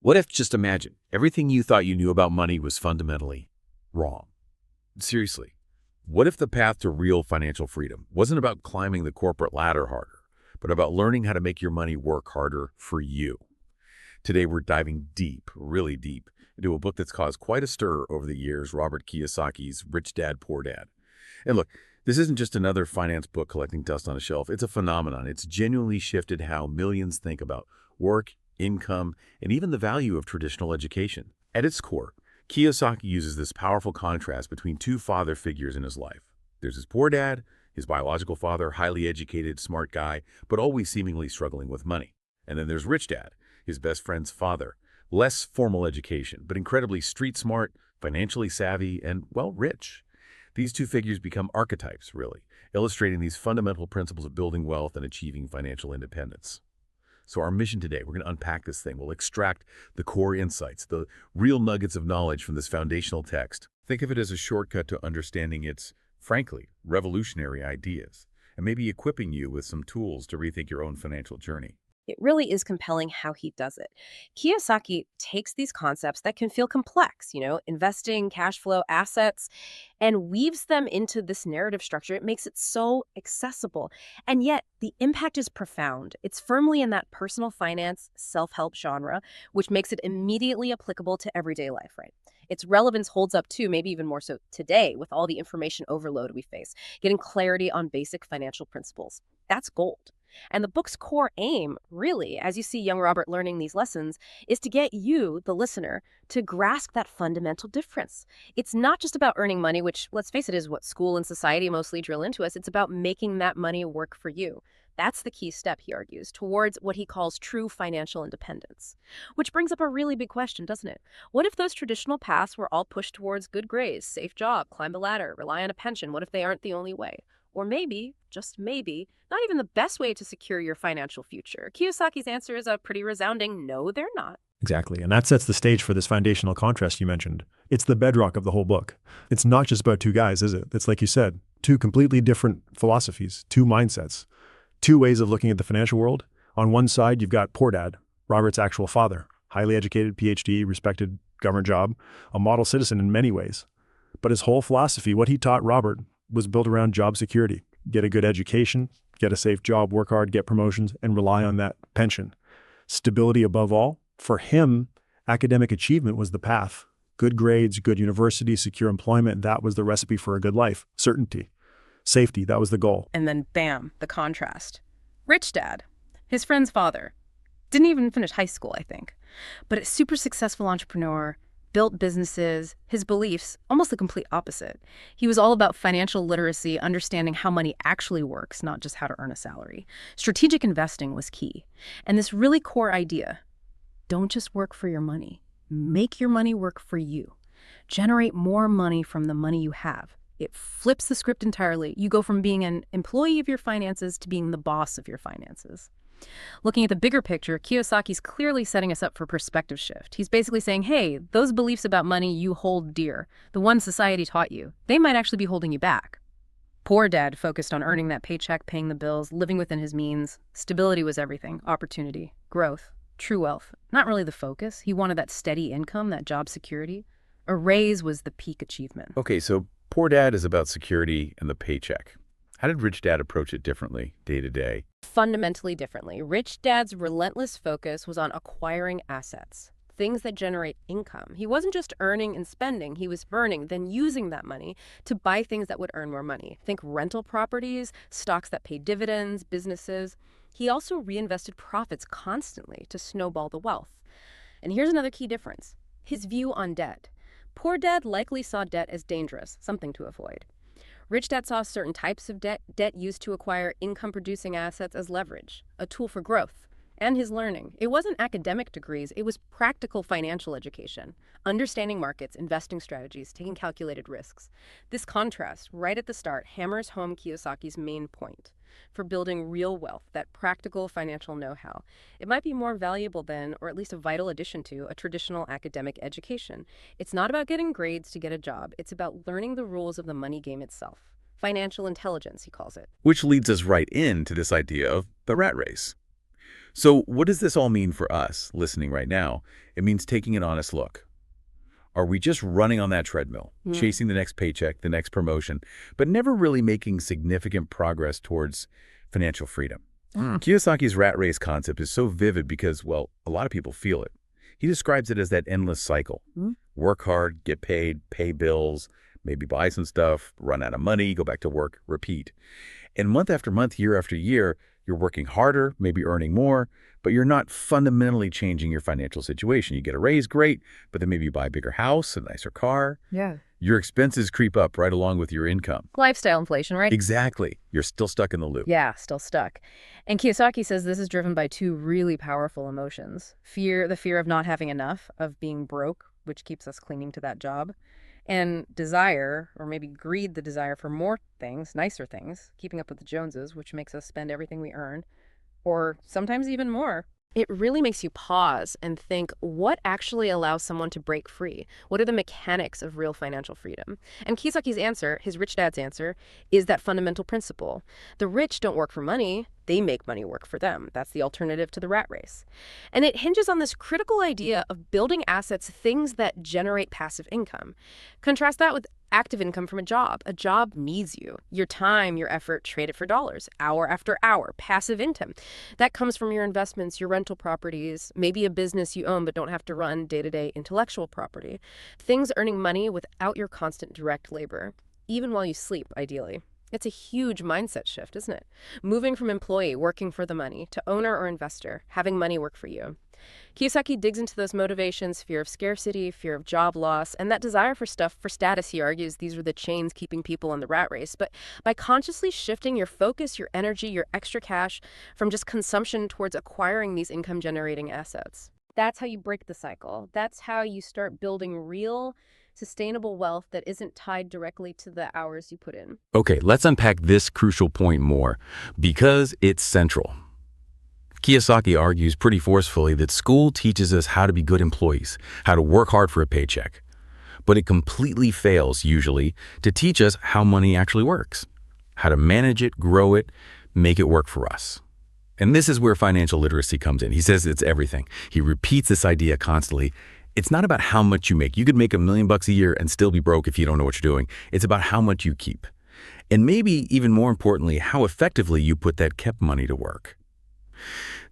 What if, just imagine, everything you thought you knew about money was fundamentally wrong? Seriously, what if the path to real financial freedom wasn't about climbing the corporate ladder harder, but about learning how to make your money work harder for you? Today, we're diving deep, really deep, into a book that's caused quite a stir over the years, Robert Kiyosaki's Rich Dad, Poor Dad. And look, this isn't just another finance book collecting dust on a shelf. It's a phenomenon. It's genuinely shifted how millions think about work, income, and even the value of traditional education. At its core, Kiyosaki uses this powerful contrast between two father figures in his life. There's his poor dad, his biological father, highly educated, smart guy, but always seemingly struggling with money. And then there's rich dad, his best friend's father, less formal education, but incredibly street smart, financially savvy, and, well, rich. These two figures become archetypes, really, illustrating these fundamental principles of building wealth and achieving financial independence. So our mission today, we're going to unpack this thing. We'll extract the core insights, the real nuggets of knowledge from this foundational text. Think of it as a shortcut to understanding its, frankly, revolutionary ideas, and maybe equipping you with some tools to rethink your own financial journey. It really is compelling how he does it. Kiyosaki takes these concepts that can feel complex, investing, cash flow, assets, and weaves them into this narrative structure. It makes it so accessible. And yet, the impact is profound. It's firmly in that personal finance, self-help genre, which makes it immediately applicable to everyday life, right? Its relevance holds up too, maybe even more so today with all the information overload we face, getting clarity on basic financial principles. That's gold. And the book's core aim, really, as you see young Robert learning these lessons, is to get you, the listener, to grasp that fundamental difference. It's not just about earning money, which, let's face it, is what school and society mostly drill into us. It's about making that money work for you. That's the key step, he argues, towards what he calls true financial independence. Which brings up a really big question, doesn't it? What if those traditional paths were all pushed towards good grades, safe job, climb the ladder, rely on a pension? What if they aren't the only way? Or maybe, just maybe, not even the best way to secure your financial future. Kiyosaki's answer is a pretty resounding no, they're not. Exactly. And that sets the stage for this foundational contrast you mentioned. It's the bedrock of the whole book. It's not just about two guys, is it? It's like you said, two completely different philosophies, two mindsets, two ways of looking at the financial world. On one side, you've got poor dad, Robert's actual father, highly educated, PhD, respected government job, a model citizen in many ways. But his whole philosophy, what he taught Robert, was built around job security. Get a good education, get a safe job, work hard, get promotions, and rely on that pension. Stability above all. For him, academic achievement was the path. Good grades, good university, secure employment, that was the recipe for a good life. Certainty. Safety, that was the goal. And then bam, the contrast. Rich dad, his friend's father, didn't even finish high school, I think, but a super successful entrepreneur, built businesses, his beliefs, almost the complete opposite. He was all about financial literacy, understanding how money actually works, not just how to earn a salary. Strategic investing was key. And this really core idea, don't just work for your money. Make your money work for you. Generate more money from the money you have. It flips the script entirely. You go from being an employee of your finances to being the boss of your finances. Looking at the bigger picture, Kiyosaki's clearly setting us up for perspective shift. He's basically saying, hey, those beliefs about money you hold dear, the ones society taught you, they might actually be holding you back. Poor dad focused on earning that paycheck, paying the bills, living within his means. Stability was everything. Opportunity, growth, true wealth. Not really the focus. He wanted that steady income, that job security. A raise was the peak achievement. Okay, so poor dad is about security and the paycheck. How did rich dad approach it differently, day to day? Fundamentally differently. Rich dad's relentless focus was on acquiring assets, things that generate income. He wasn't just earning and spending, he was earning, then using that money to buy things that would earn more money. Think rental properties, stocks that pay dividends, businesses. He also reinvested profits constantly to snowball the wealth. And here's another key difference, his view on debt. Poor dad likely saw debt as dangerous, something to avoid. Rich dad saw certain types of debt used to acquire income-producing assets as leverage, a tool for growth, and his learning. It wasn't academic degrees, it was practical financial education, understanding markets, investing strategies, taking calculated risks. This contrast, right at the start, hammers home Kiyosaki's main point. For building real wealth, that practical financial know-how. It might be more valuable than, or at least a vital addition to, a traditional academic education. It's not about getting grades to get a job. It's about learning the rules of the money game itself. Financial intelligence, he calls it. Which leads us right into this idea of the rat race. So what does this all mean for us listening right now? It means taking an honest look. Are we just running on that treadmill, chasing the next paycheck, the next promotion, but never really making significant progress towards financial freedom? Kiyosaki's rat race concept is so vivid because, well, a lot of people feel it. He describes it as that endless cycle. Work hard, get paid, pay bills, maybe buy some stuff, run out of money, go back to work, repeat. And month after month, year after year, you're working harder, maybe earning more, but you're not fundamentally changing your financial situation. You get a raise, great, but then maybe you buy a bigger house, a nicer car. Yeah. Your expenses creep up right along with your income. Lifestyle inflation, right? Exactly. You're still stuck in the loop. Yeah, still stuck. And Kiyosaki says this is driven by two really powerful emotions. Fear, the fear of not having enough, of being broke, which keeps us clinging to that job. And desire, or maybe greed, the desire for more things, nicer things, keeping up with the Joneses, which makes us spend everything we earn, or sometimes even more. It really makes you pause and think, what actually allows someone to break free? What are the mechanics of real financial freedom? And Kiyosaki's answer, his rich dad's answer, is that fundamental principle. The rich don't work for money, they make money work for them. That's the alternative to the rat race. And it hinges on this critical idea of building assets, things that generate passive income. Contrast that with active income from a job. A job needs you. Your time, your effort, trade it for dollars, hour after hour, passive income. That comes from your investments, your rental properties, maybe a business you own but don't have to run day-to-day intellectual property. Things earning money without your constant direct labor, even while you sleep, ideally. It's a huge mindset shift, isn't it? Moving from employee, working for the money, to owner or investor, having money work for you. Kiyosaki digs into those motivations: fear of scarcity, fear of job loss, and that desire for status. He argues these are the chains keeping people in the rat race. But by consciously shifting your focus, your energy, your extra cash from just consumption towards acquiring these income-generating assets, that's how you break the cycle. That's how you start building real, sustainable wealth that isn't tied directly to the hours you put in. Okay, let's unpack this crucial point more, because it's central. Kiyosaki argues pretty forcefully that school teaches us how to be good employees, how to work hard for a paycheck. But it completely fails, usually, to teach us how money actually works, how to manage it, grow it, make it work for us. And this is where financial literacy comes in. He says it's everything. He repeats this idea constantly. It's not about how much you make. You could make $1 million a year and still be broke if you don't know what you're doing. It's about how much you keep. And maybe even more importantly, how effectively you put that kept money to work.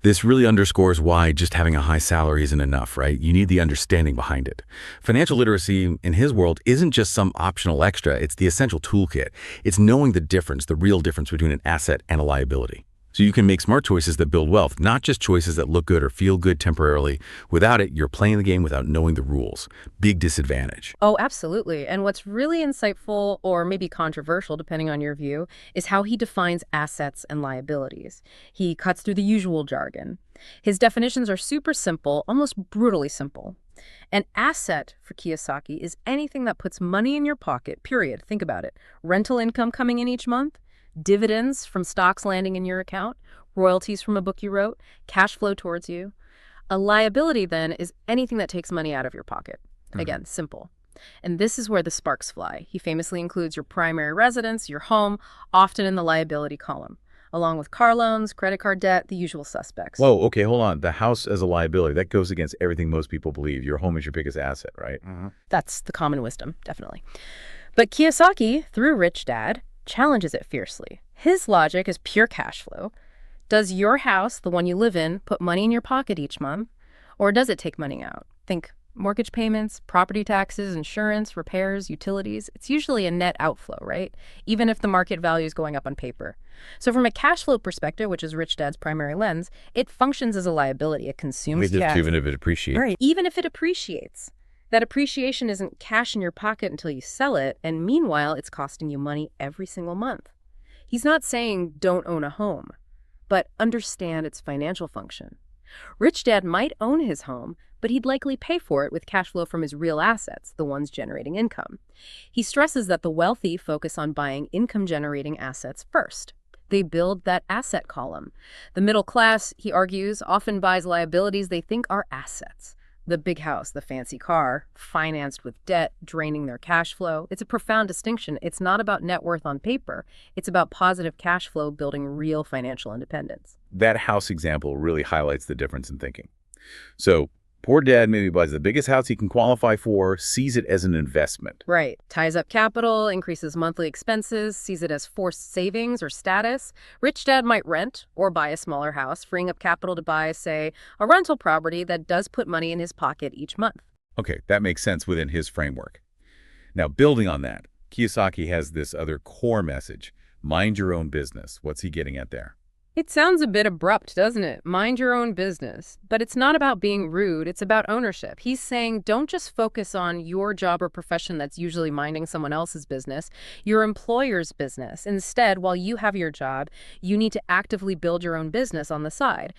This really underscores why just having a high salary isn't enough, right? You need the understanding behind it. Financial literacy, in his world, isn't just some optional extra. It's the essential toolkit. It's knowing the difference, the real difference between an asset and a liability. So you can make smart choices that build wealth, not just choices that look good or feel good temporarily. Without it, you're playing the game without knowing the rules. Big disadvantage. Oh, absolutely. And what's really insightful, or maybe controversial, depending on your view, is how he defines assets and liabilities. He cuts through the usual jargon. His definitions are super simple, almost brutally simple. An asset for Kiyosaki is anything that puts money in your pocket, period. Think about it. Rental income coming in each month, dividends from stocks landing in your account, royalties from a book you wrote, cash flow towards you. A liability, then, is anything that takes money out of your pocket. Again, simple. And this is where the sparks fly. He famously includes your primary residence, your home, often in the liability column, along with car loans, credit card debt, the usual suspects. Whoa, okay, hold on. The house as a liability, that goes against everything most people believe. Your home is your biggest asset, right? That's the common wisdom, definitely. But Kiyosaki, through Rich Dad, challenges it fiercely. His logic is pure cash flow. Does your house, the one you live in, put money in your pocket each month? Or does it take money out? Think mortgage payments, property taxes, insurance, repairs, utilities. It's usually a net outflow, right? Even if the market value is going up on paper. So from a cash flow perspective, which is Rich Dad's primary lens, it functions as a liability. It consumes cash. Even if it appreciates. Right. Even if it appreciates. That appreciation isn't cash in your pocket until you sell it, and meanwhile, it's costing you money every single month. He's not saying don't own a home, but understand its financial function. Rich Dad might own his home, but he'd likely pay for it with cash flow from his real assets, the ones generating income. He stresses that the wealthy focus on buying income-generating assets first. They build that asset column. The middle class, he argues, often buys liabilities they think are assets. The big house, the fancy car, financed with debt, draining their cash flow. It's a profound distinction. It's not about net worth on paper. It's about positive cash flow building real financial independence. That house example really highlights the difference in thinking. So, poor dad maybe buys the biggest house he can qualify for, sees it as an investment. Right. Ties up capital, increases monthly expenses, sees it as forced savings or status. Rich dad might rent or buy a smaller house, freeing up capital to buy, say, a rental property that does put money in his pocket each month. Okay, that makes sense within his framework. Now, building on that, Kiyosaki has this other core message: mind your own business. What's he getting at there? It sounds a bit abrupt, doesn't it? Mind your own business. But it's not about being rude, it's about ownership. He's saying don't just focus on your job or profession that's usually minding someone else's business, your employer's business. Instead, while you have your job, you need to actively build your own business on the side.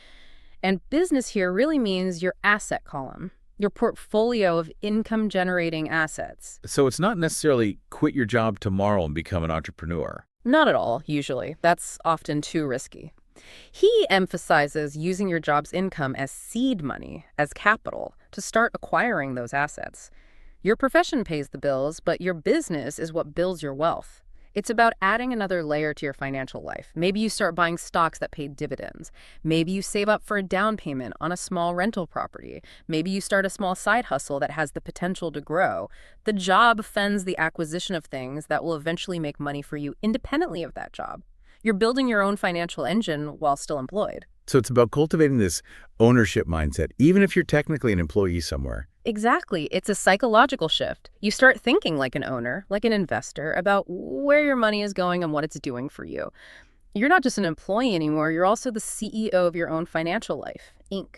And business here really means your asset column, your portfolio of income-generating assets. So it's not necessarily quit your job tomorrow and become an entrepreneur. Not at all, usually. That's often too risky. He emphasizes using your job's income as seed money, as capital, to start acquiring those assets. Your profession pays the bills, but your business is what builds your wealth. It's about adding another layer to your financial life. Maybe you start buying stocks that pay dividends. Maybe you save up for a down payment on a small rental property. Maybe you start a small side hustle that has the potential to grow. The job funds the acquisition of things that will eventually make money for you independently of that job. You're building your own financial engine while still employed. So it's about cultivating this ownership mindset, even if you're technically an employee somewhere. Exactly. It's a psychological shift. You start thinking like an owner, like an investor, about where your money is going and what it's doing for you. You're not just an employee anymore, you're also the CEO of your own financial life, Inc.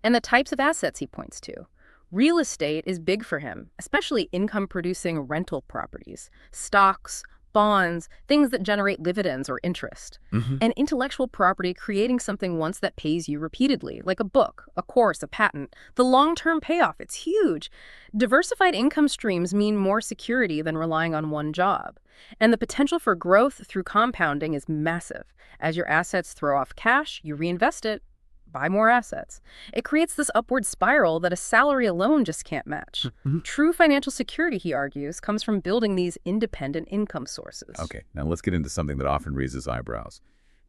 And the types of assets he points to. Real estate is big for him, especially income-producing rental properties, stocks, bonds, things that generate dividends or interest. And intellectual property, creating something once that pays you repeatedly, like a book, a course, a patent. The long-term payoff, it's huge. Diversified income streams mean more security than relying on one job. And the potential for growth through compounding is massive. As your assets throw off cash, you reinvest it, buy more assets. It creates this upward spiral that a salary alone just can't match. True financial security, he argues, comes from building these independent income sources. Okay, now let's get into something that often raises eyebrows: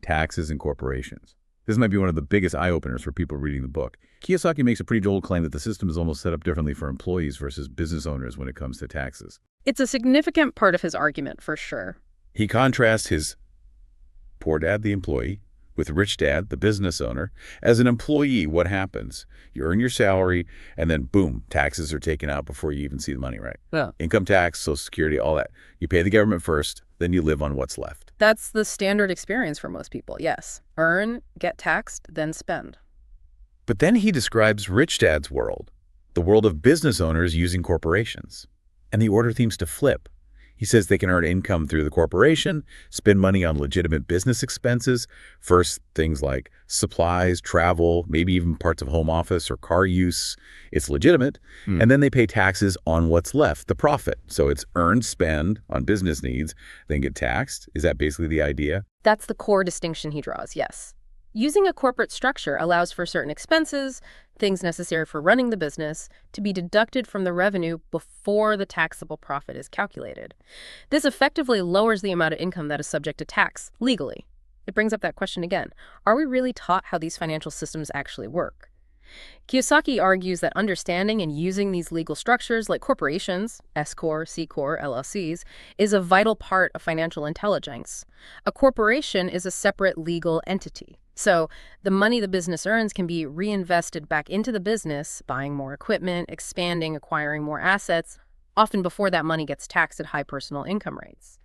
taxes and corporations. This might be one of the biggest eye-openers for people reading the book. Kiyosaki makes a pretty bold claim that the system is almost set up differently for employees versus business owners when it comes to taxes. It's a significant part of his argument, for sure. He contrasts his poor dad, the employee, with rich dad, the business owner. As an employee, what happens? You earn your salary, and then boom, taxes are taken out before you even see the money, right? Yeah. Income tax, Social Security, all that. You pay the government first, then you live on what's left. That's the standard experience for most people, yes. Earn, get taxed, then spend. But then he describes rich dad's world, the world of business owners using corporations. And the order seems to flip. He says they can earn income through the corporation, spend money on legitimate business expenses, first things like supplies, travel, maybe even parts of home office or car use. It's legitimate. And then they pay taxes on what's left, the profit. So it's earned spend on business needs, then get taxed. Is that basically the idea? That's the core distinction he draws, yes. Using a corporate structure allows for certain expenses, things necessary for running the business, to be deducted from the revenue before the taxable profit is calculated. This effectively lowers the amount of income that is subject to tax, legally. It brings up that question again. Are we really taught how these financial systems actually work? Kiyosaki argues that understanding and using these legal structures like corporations, S-Corp, C-Corp, LLCs, is a vital part of financial intelligence. A corporation is a separate legal entity. So the money the business earns can be reinvested back into the business, buying more equipment, expanding, acquiring more assets, often before that money gets taxed at high personal income rates.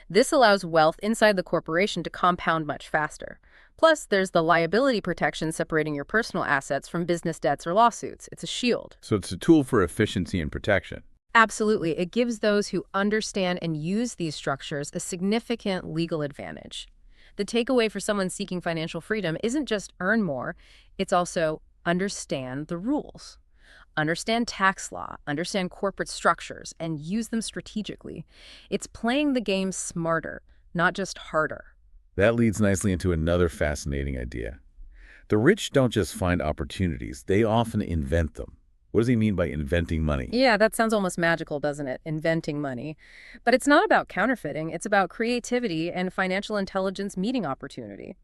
This allows wealth inside the corporation to compound much faster. Plus, there's the liability protection separating your personal assets from business debts or lawsuits. It's a shield. So it's a tool for efficiency and protection. Absolutely. It gives those who understand and use these structures a significant legal advantage. The takeaway for someone seeking financial freedom isn't just earn more, it's also understand the rules. Understand tax law, understand corporate structures, and use them strategically. It's playing the game smarter, not just harder. That leads nicely into another fascinating idea. The rich don't just find opportunities, they often invent them. What does he mean by inventing money? Yeah, that sounds almost magical, doesn't it? Inventing money. But it's not about counterfeiting, it's about creativity and financial intelligence meeting opportunity.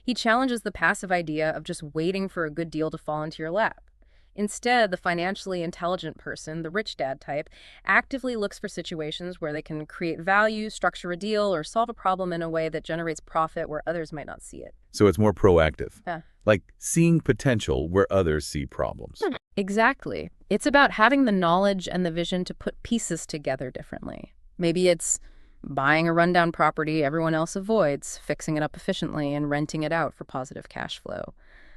He challenges the passive idea of just waiting for a good deal to fall into your lap. Instead, the financially intelligent person, the rich dad type, actively looks for situations where they can create value, structure a deal, or solve a problem in a way that generates profit where others might not see it. So it's more proactive, Yeah. like seeing potential where others see problems. Exactly. It's about having the knowledge and the vision to put pieces together differently. Maybe it's buying a rundown property everyone else avoids, fixing it up efficiently, and renting it out for positive cash flow.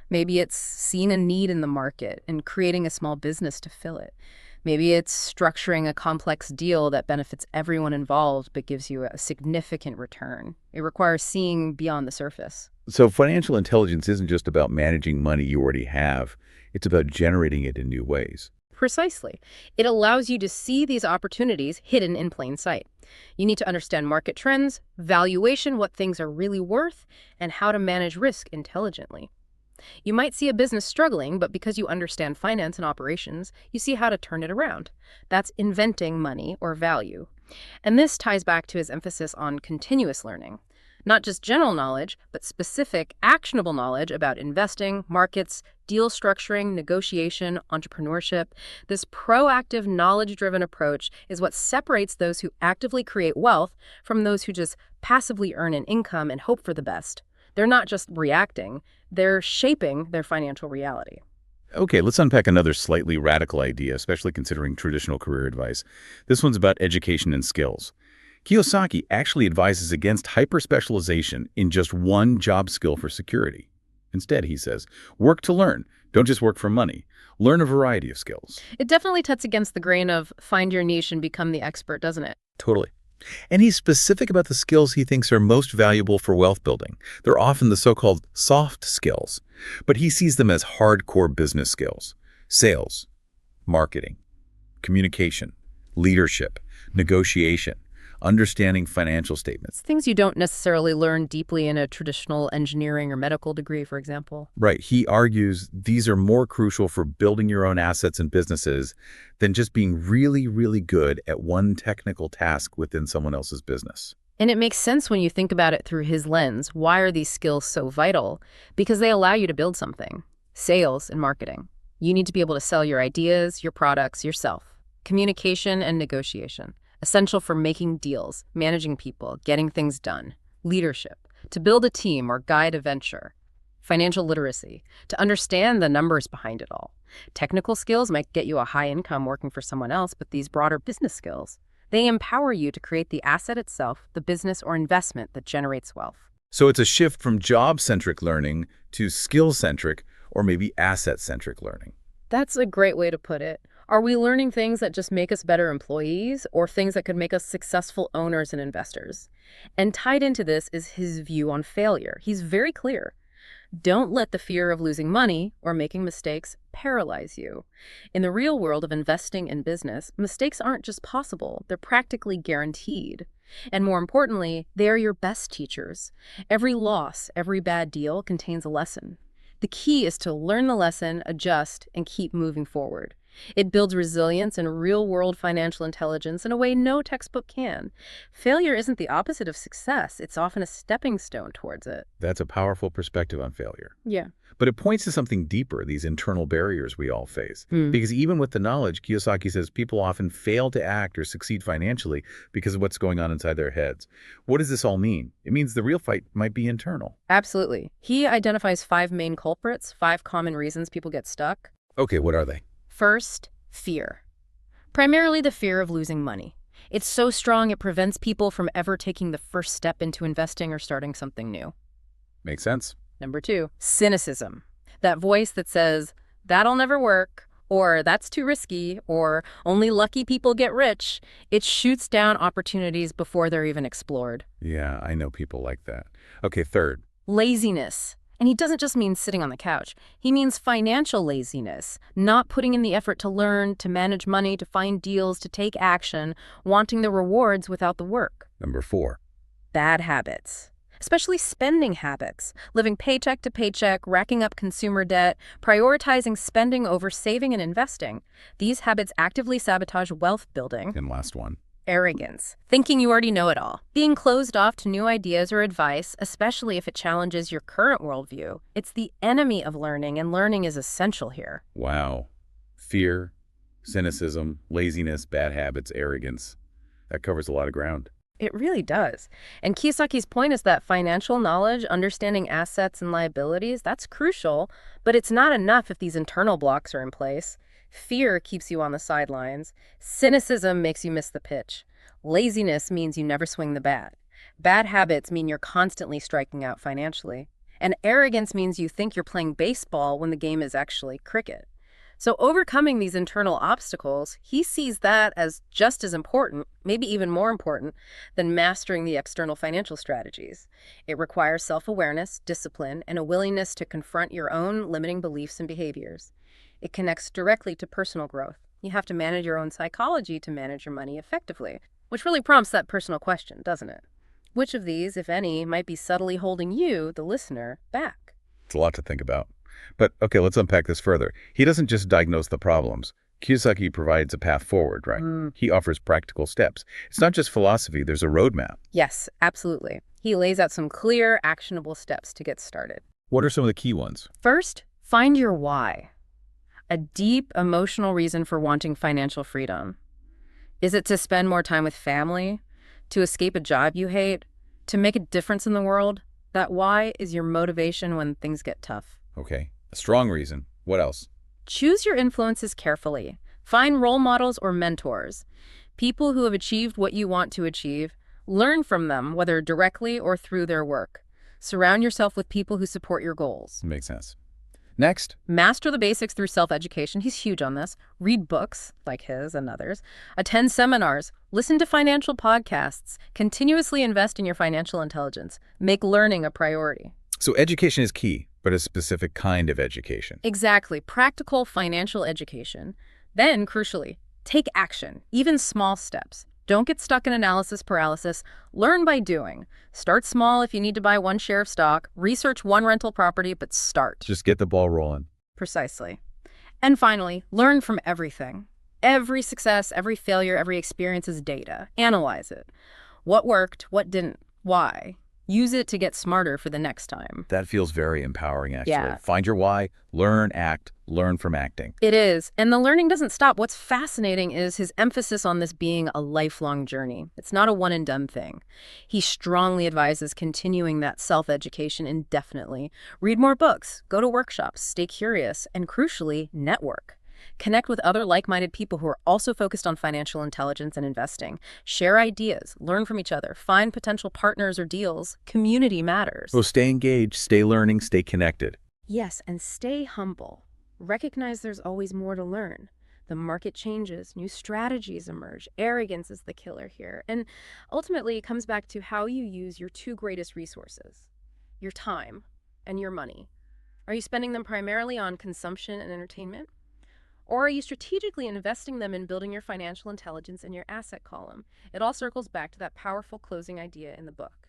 Maybe it's seeing a need in the market and creating a small business to fill it. Maybe it's structuring a complex deal that benefits everyone involved but gives you a significant return. It requires seeing beyond the surface. So financial intelligence isn't just about managing money you already have. It's about generating it in new ways. Precisely. It allows you to see these opportunities hidden in plain sight. You need to understand market trends, valuation, what things are really worth, and how to manage risk intelligently. You might see a business struggling, but because you understand finance and operations, you see how to turn it around. That's inventing money or value. And this ties back to his emphasis on continuous learning. Not just general knowledge, but specific, actionable knowledge about investing, markets, deal structuring, negotiation, entrepreneurship. This proactive, knowledge-driven approach is what separates those who actively create wealth from those who just passively earn an income and hope for the best. They're not just reacting, they're shaping their financial reality. Okay, let's unpack another slightly radical idea, especially considering traditional career advice. This one's about education and skills. Kiyosaki actually advises against hyper-specialization in just one job skill for security. Instead, he says, work to learn. Don't just work for money. Learn a variety of skills. It definitely cuts against the grain of find your niche and become the expert, doesn't it? Totally. And he's specific about the skills he thinks are most valuable for wealth building. They're often the so-called soft skills, but he sees them as hardcore business skills. Sales, marketing, communication, leadership, negotiation, understanding financial statements. It's things you don't necessarily learn deeply in a traditional engineering or medical degree, for example. Right. He argues these are more crucial for building your own assets and businesses than just being really, really good at one technical task within someone else's business. And it makes sense when you think about it through his lens. Why are these skills so vital? Because they allow you to build something. Sales and marketing. You need to be able to sell your ideas, your products, yourself. Communication and negotiation. Essential for making deals, managing people, getting things done. Leadership, to build a team or guide a venture. Financial literacy, to understand the numbers behind it all. Technical skills might get you a high income working for someone else, but these broader business skills, they empower you to create the asset itself, the business or investment that generates wealth. So it's a shift from job-centric learning to skill-centric or maybe asset-centric learning. That's a great way to put it. Are we learning things that just make us better employees or things that could make us successful owners and investors? And tied into this is his view on failure. He's very clear. Don't let the fear of losing money or making mistakes paralyze you. In the real world of investing in business, mistakes aren't just possible, they're practically guaranteed. And more importantly, they are your best teachers. Every loss, every bad deal contains a lesson. The key is to learn the lesson, adjust, and keep moving forward. It builds resilience and real-world financial intelligence in a way no textbook can. Failure isn't the opposite of success. It's often a stepping stone towards it. That's a powerful perspective on failure. Yeah. But it points to something deeper, these internal barriers we all face. Because even with the knowledge, Kiyosaki says people often fail to act or succeed financially because of what's going on inside their heads. What does this all mean? It means the real fight might be internal. Absolutely. He identifies 5 main culprits, 5 common reasons people get stuck. Okay, what are they? First, fear. Primarily the fear of losing money. It's so strong it prevents people from ever taking the first step into investing or starting something new. Makes sense. Number 2, cynicism. That voice that says, that'll never work, or that's too risky, or only lucky people get rich. It shoots down opportunities before they're even explored. Yeah, I know people like that. Okay, third. Laziness. And he doesn't just mean sitting on the couch. He means financial laziness, not putting in the effort to learn, to manage money, to find deals, to take action, wanting the rewards without the work. Number 4. Bad habits. especially spending habits, living paycheck to paycheck, racking up consumer debt, prioritizing spending over saving and investing. These habits actively sabotage wealth building. And last one. Arrogance, thinking you already know it all, being closed off to new ideas or advice, especially if it challenges your current worldview. It's the enemy of learning, and learning is essential here. Wow. Fear, cynicism, laziness, bad habits, arrogance. That covers a lot of ground. It really does. And Kiyosaki's point is that financial knowledge, understanding assets and liabilities, that's crucial, but it's not enough if these internal blocks are in place. Fear keeps you on the sidelines. Cynicism makes you miss the pitch. Laziness means you never swing the bat. Bad habits mean you're constantly striking out financially. And arrogance means you think you're playing baseball when the game is actually cricket. So overcoming these internal obstacles, he sees that as just as important, maybe even more important, than mastering the external financial strategies. It requires self-awareness, discipline, and a willingness to confront your own limiting beliefs and behaviors. It connects directly to personal growth. You have to manage your own psychology to manage your money effectively, which really prompts that personal question, doesn't it? Which of these, if any, might be subtly holding you, the listener, back? It's a lot to think about. But okay, let's unpack this further. He doesn't just diagnose the problems. Kiyosaki provides a path forward, right? He offers practical steps. It's not just philosophy, there's a roadmap. Yes, absolutely. He lays out some clear, actionable steps to get started. What are some of the key ones? First, find your why. A deep emotional reason for wanting financial freedom. Is it to spend more time with family? To escape a job you hate? To make a difference in the world? That why is your motivation when things get tough. Okay, a strong reason. What else? Choose your influences carefully. Find role models or mentors. People who have achieved what you want to achieve. Learn from them, whether directly or through their work. Surround yourself with people who support your goals. Makes sense. Next. Master the basics through self-education. He's huge on this. Read books, like his and others. Attend seminars. Listen to financial podcasts. Continuously invest in your financial intelligence. Make learning a priority. So education is key, but a specific kind of education. Exactly. Practical financial education. Then, crucially, take action, even small steps. Don't get stuck in analysis paralysis. Learn by doing. Start small if you need to buy one share of stock. Research one rental property, but start. Just get the ball rolling. Precisely. And finally, learn from everything. Every success, every failure, every experience is data. Analyze it. What worked, what didn't, why? Use it to get smarter for the next time. That feels very empowering, actually. Yeah. Find your why, learn, act, learn from acting. It is. And the learning doesn't stop. What's fascinating is his emphasis on this being a lifelong journey. It's not a one-and-done thing. He strongly advises continuing that self-education indefinitely. Read more books, go to workshops, stay curious, and crucially, network. Connect with other like-minded people who are also focused on financial intelligence and investing. Share ideas, learn from each other, find potential partners or deals. Community matters. So stay engaged, stay learning, stay connected. Yes, and stay humble. Recognize there's always more to learn. The market changes, new strategies emerge. Arrogance is the killer here. And ultimately, it comes back to how you use your two greatest resources, your time and your money. Are you spending them primarily on consumption and entertainment? Or are you strategically investing them in building your financial intelligence in your asset column? It all circles back to that powerful closing idea in the book.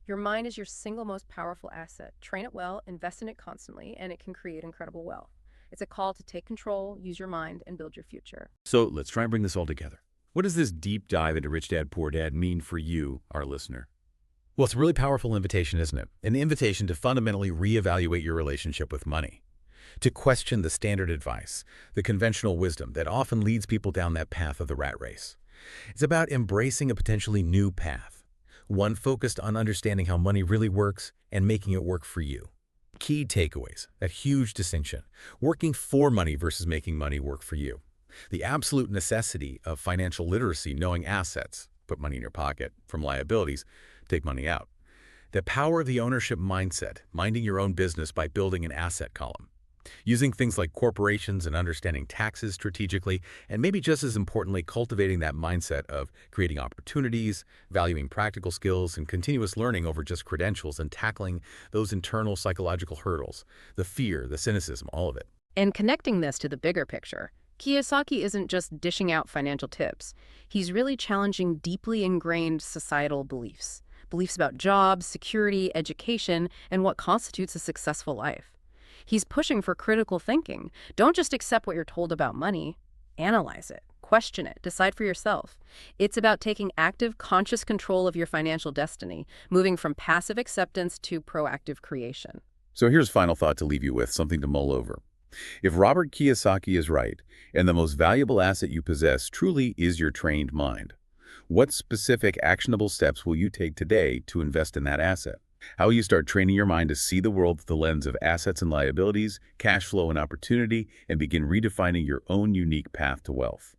Your mind is your single most powerful asset. Train it well, invest in it constantly, and it can create incredible wealth. It's a call to take control, use your mind, and build your future. So let's try and bring this all together. What does this deep dive into Rich Dad, Poor Dad mean for you, our listener? Well, it's a really powerful invitation, isn't it? An invitation to fundamentally reevaluate your relationship with money. To question the standard advice, the conventional wisdom that often leads people down that path of the rat race. It's about embracing a potentially new path, one focused on understanding how money really works and making it work for you. Key takeaways, that huge distinction, working for money versus making money work for you. The absolute necessity of financial literacy, knowing assets, put money in your pocket, from liabilities, take money out. The power of the ownership mindset, minding your own business by building an asset column. Using things like corporations and understanding taxes strategically, and maybe just as importantly, cultivating that mindset of creating opportunities, valuing practical skills, and continuous learning over just credentials and tackling those internal psychological hurdles, the fear, the cynicism, all of it. And connecting this to the bigger picture, Kiyosaki isn't just dishing out financial tips. He's really challenging deeply ingrained societal beliefs beliefs about jobs, security, education, and what constitutes a successful life. He's pushing for critical thinking. Don't just accept what you're told about money. Analyze it, question it, decide for yourself. It's about taking active, conscious control of your financial destiny, moving from passive acceptance to proactive creation. So here's a final thought to leave you with, something to mull over. If Robert Kiyosaki is right, and the most valuable asset you possess truly is your trained mind, what specific actionable steps will you take today to invest in that asset? How will you start training your mind to see the world through the lens of assets and liabilities, cash flow and opportunity, and begin redefining your own unique path to wealth?